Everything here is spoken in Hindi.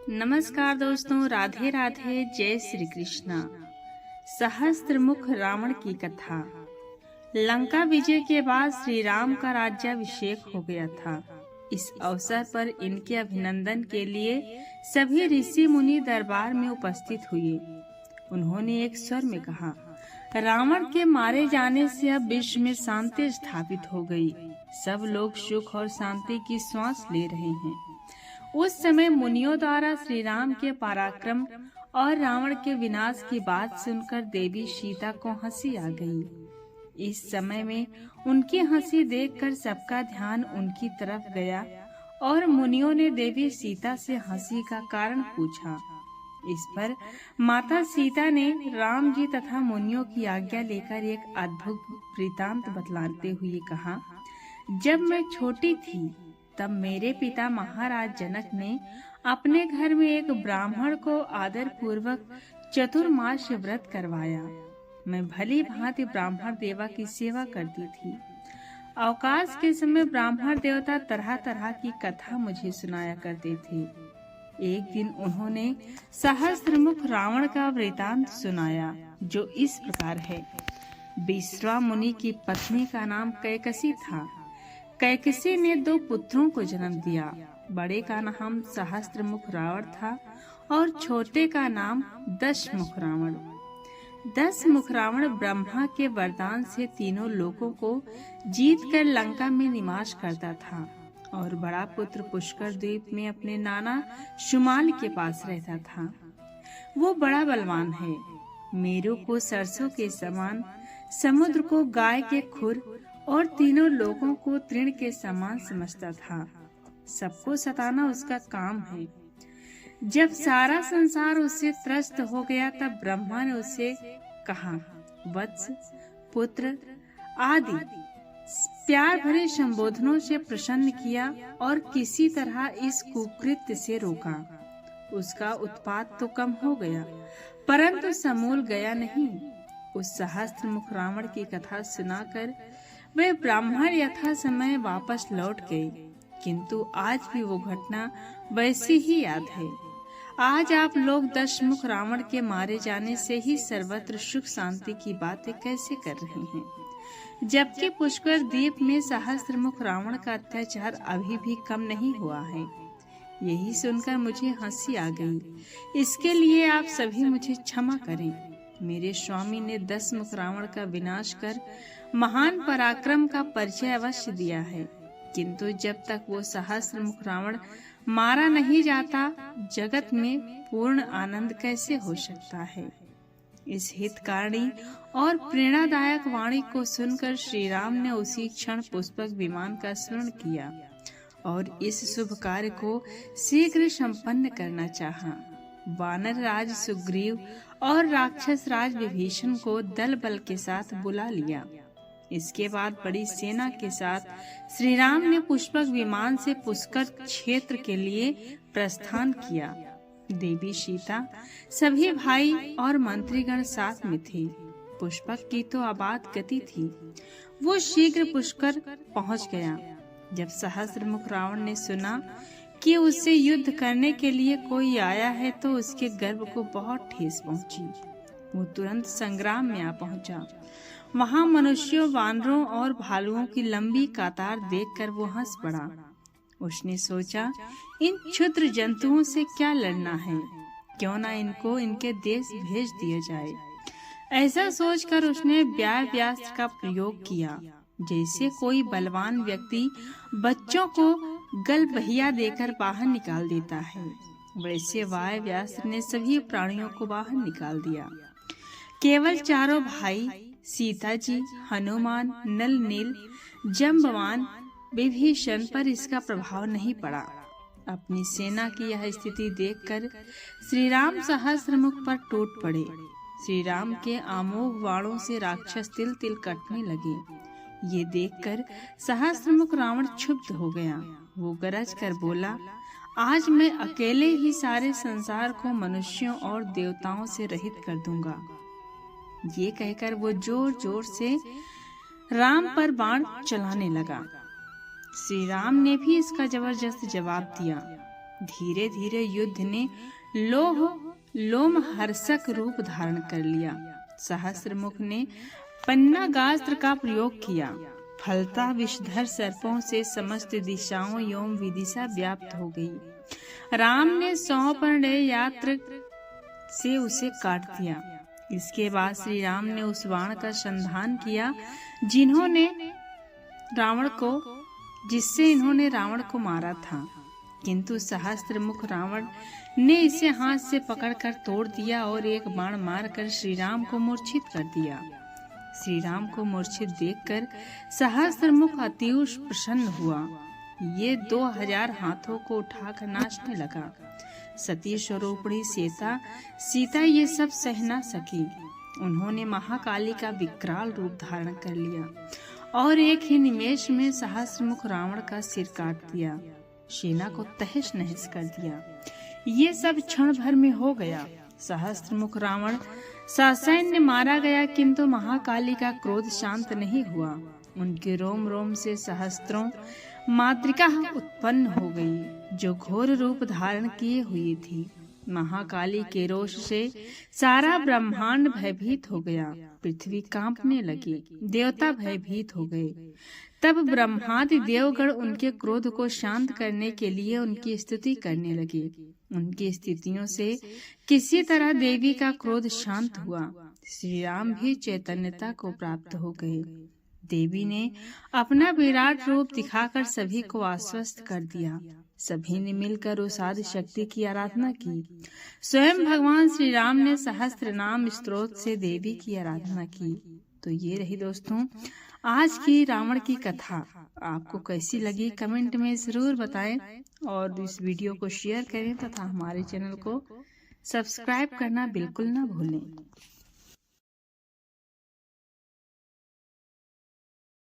नमस्कार दोस्तों, राधे राधे, जय श्री कृष्णा। सहस्त्रमुख रावण की कथा। लंका विजय के बाद श्री राम का राज्याभिषेक हो गया था। इस अवसर पर इनके अभिनंदन के लिए सभी ऋषि मुनि दरबार में उपस्थित हुए। उन्होंने एक स्वर में कहा, रावण के मारे जाने से अब विश्व में शांति स्थापित हो गई। सब लोग सुख और शांति की श्वास ले रहे हैं। उस समय मुनियों द्वारा श्री राम के पराक्रम और रावण के विनाश की बात सुनकर देवी सीता को हंसी आ गई। इस समय में उनकी हंसी देखकर सबका ध्यान उनकी तरफ गया और मुनियों ने देवी सीता से हंसी का कारण पूछा। इस पर माता सीता ने राम जी तथा मुनियों की आज्ञा लेकर एक अद्भुत वृतांत बतलाते हुए कहा, जब मैं छोटी थी तब मेरे पिता महाराज जनक ने अपने घर में एक ब्राह्मण को आदर पूर्वक चतुर्मास व्रत करवाया। मैं भली भांति ब्राह्मण देवा की सेवा करती थी। अवकाश के समय ब्राह्मण देवता तरह तरह की कथा मुझे सुनाया करते थे। एक दिन उन्होंने सहस्त्रमुख रावण का वृतांत सुनाया, जो इस प्रकार है। विश्वा मुनि की पत्नी का नाम कैकसी था। कैकसी ने 2 पुत्रों को जन्म दिया। बड़े का नाम सहस्त्रमुख रावण था और छोटे का नाम दशमुख रावण। दशमुख रावण ब्रह्मा के वरदान से तीनों लोगों को जीतकर लंका में निवास करता था और बड़ा पुत्र पुष्कर द्वीप में अपने नाना शुमाल के पास रहता था। वो बड़ा बलवान है। मेरू को सरसों के समान, समुद्र को गाय के खुर और तीनों लोगों को तृण के समान समझता था। सबको सताना उसका काम है। जब सारा संसार उससे त्रस्त हो गया तब ब्रह्मा ने उसे कहा, वत्स, पुत्र आदि प्यार भरे संबोधनों से प्रसन्न किया और किसी तरह इस कुकृत्य से रोका। उसका उत्पात तो कम हो गया, परंतु समूल गया नहीं। उस सहस्त्रमुख रावण की कथा सुनाकर वे ब्राह्मण यथा समय वापस लौट गए, किंतु आज भी वो घटना वैसी ही याद है। आज आप लोग दशमुख रावण के मारे जाने से ही सर्वत्र सुख शांति की बातें कैसे कर रहे हैं, जबकि पुष्कर द्वीप में सहस्त्रमुख रावण का अत्याचार अभी भी कम नहीं हुआ है। यही सुनकर मुझे हंसी आ गई। इसके लिए आप सभी मुझे क्षमा करें। मेरे स्वामी ने दशमुख रावण का विनाश कर महान पराक्रम का परिचय अवश्य दिया है, किंतु जब तक वो सहस्त्रमुख रावण मारा नहीं जाता, जगत में पूर्ण आनंद कैसे हो सकता है। इस हितकारिणी और प्रेरणादायक वाणी को सुनकर श्री राम ने उसी क्षण पुष्पक विमान का स्मरण किया और इस शुभ कार्य को शीघ्र संपन्न करना चाहा। वानर राज सुग्रीव और राक्षस राज विभीषण को दल बल के साथ बुला लिया। इसके बाद बड़ी सेना के साथ श्री राम ने पुष्पक विमान से पुष्कर क्षेत्र के लिए प्रस्थान किया। देवी सीता, सभी भाई और मंत्रीगण साथ में थे। पुष्पक की तो अबाध गति थी। वो शीघ्र पुष्कर पहुंच गया। जब सहस्त्रमुख रावण ने सुना कि उससे युद्ध करने के लिए कोई आया है तो उसके गर्भ को बहुत ठेस पहुंची। वो तुरंत संग्राम में आ पहुंचा। वहां मनुष्यों, वानरों और भालुओं की लंबी कतार देखकर वो हंस पड़ा। उसने सोचा, इन क्षुद्र जंतुओं से क्या लड़ना है, क्यों ना इनको इनके देश भेज दिया जाए। ऐसा सोचकर उसने व्यायास्त्र का प्रयोग किया। जैसे कोई बलवान व्यक्ति बच्चों को गलबहिया देकर बाहर निकाल देता है, वैसे वायव्यास्त्र ने सभी प्राणियों को बाहर निकाल दिया। केवल चारों भाई सीता जी, हनुमान, नल नील, जम्बवान, विभीषण पर इसका प्रभाव नहीं पड़ा। अपनी सेना की यह स्थिति देखकर श्री राम सहस्त्रमुख पर टूट पड़े। श्री राम के अमोघ वाणों से राक्षस तिल तिल कटने लगे। ये देखकर सहस्त्रमुख रावण क्षुब्ध हो गया। वो गरज कर बोला, आज मैं अकेले ही सारे संसार को मनुष्यों और देवताओं से रहित कर दूंगा। ये कहकर वो जोर जोर से राम पर बाण चलाने लगा। श्री राम ने भी इसका जबरदस्त जवाब दिया। धीरे धीरे युद्ध ने लोमहर्षक रूप धारण कर लिया। सहस्त्रमुख ने पन्नागास्त्र का प्रयोग किया। फलता विषधर सर्पों से समस्त दिशाओं एवं विदिशा व्याप्त हो गई। राम ने 100 पर्णयास्त्र से उसे काट दिया। इसके बाद श्री राम ने उस बाण का संधान किया जिससे इन्होंने रावण को मारा था, किंतु सहस्त्रमुख रावण ने इसे हाथ से पकड़कर तोड़ दिया और एक बाण मारकर श्री राम को मूर्छित कर दिया। श्री राम को मूर्छित देखकर सहस्त्रमुख अतिउष प्रसन्न हुआ। ये 2000 हाथों को उठाकर नाचने लगा। सती स्वरूपणी सीता ये सब सह न सकी। उन्होंने महाकाली का विकराल रूप धारण कर लिया और एक ही निमेष में सहस्त्रमुख रावण का सिर काट दिया, सेना को तहस नहस कर दिया। ये सब क्षण भर में हो गया। सहस्त्रमुख रावण ससैन्य मारा गया, किंतु महाकाली का क्रोध शांत नहीं हुआ। उनके रोम रोम से सहस्त्रों मातृका उत्पन्न हो गई, जो घोर रूप धारण किए हुई थी। महाकाली के रोष से सारा ब्रह्मांड भयभीत हो गया। पृथ्वी कांपने लगी, देवता भयभीत हो गए। तब ब्रह्मादि देवगण उनके क्रोध को शांत करने के लिए उनकी स्तुति करने लगे। उनकी स्तुतियों से किसी तरह देवी का क्रोध शांत हुआ। श्री राम भी चैतन्यता को प्राप्त हो गए। देवी ने अपना विराट रूप दिखाकर सभी को आश्वस्त कर दिया। सभी ने मिलकर उस आदि शक्ति की आराधना की। स्वयं भगवान श्री राम ने सहस्त्र नाम स्तोत्र से देवी की आराधना की। तो ये रही दोस्तों आज की रावण की कथा। आपको कैसी लगी कमेंट में जरूर बताएं और इस वीडियो को शेयर करें तथा हमारे चैनल को सब्सक्राइब करना बिल्कुल ना भूलें।